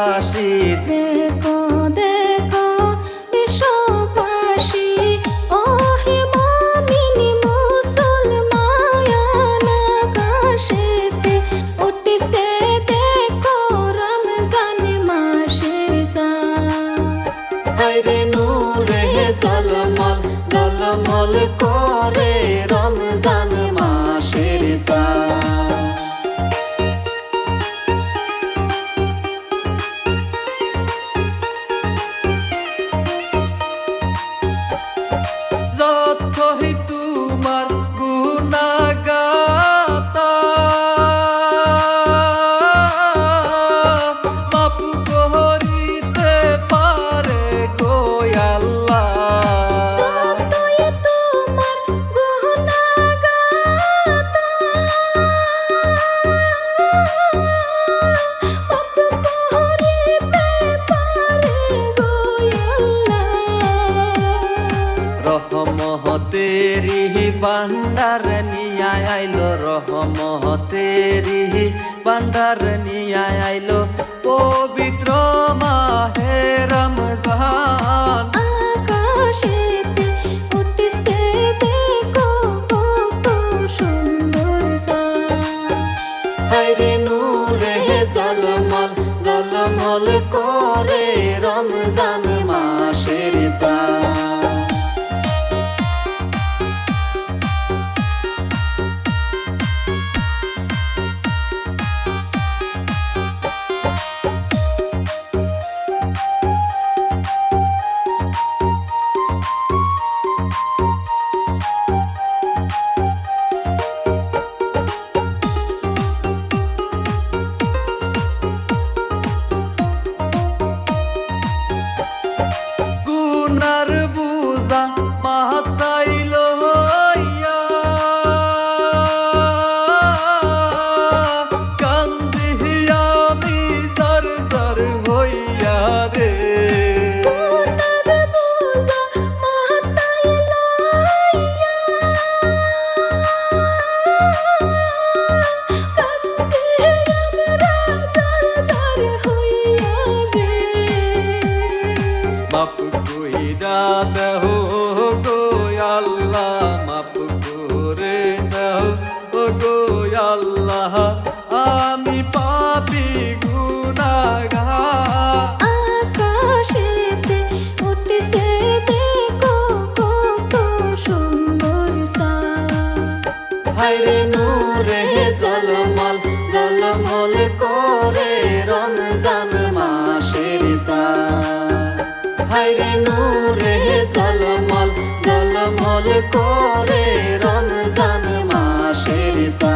হাসি। দেখো দেখো বিশ্ববাসী, ও হে মুমিন মুসলমান, আকাশেতে উঠছে দেখো রমজান মাসের চাঁদ। হায়রে নূরে ঝলমল ঝলমল করে রমজান মাসের চাঁদ। যতই তোমার গুনাহগাতা মাফ করিতে পারে গো আল্লাহ। যতই তোমার গুনাহগাতা মাফ করিতে পারে গো আল্লাহ। রহমতেরি ভান্ডার নিয়া আইলো, রহমতেরি ভান্ডার নিয়া আইলো পবিত্র মাহে রমজান। আকাশেতে উঠছে দেখো কত সুন্দর চাঁদ। হায়রে নূরে ঝলমল ঝলমল করে রমজান মাসের চাঁদ। গুনার বুঝা মাথায় লইয়া কান্দি আমি জর জর হইয়া রে। গুনার বোঝা মাথায় লইয়া কাঁদতে আমরা ঝর ঝর হইয়া গে। মাফ কইরা দেহ গো আল্লাহ, মাফ করে দেহ গো আল্লাহ, আমি পাপী গুনাহগার। আকাশেতে উঠছে দেখো কত সুন্দর চাঁদ। হায়রে নূরে ঝলমল ঝলমল করে রমজান মাসের চাঁদ। হায়রে নূরে ঝলমল ঝলমল করে রমজান মাসের চাঁদ।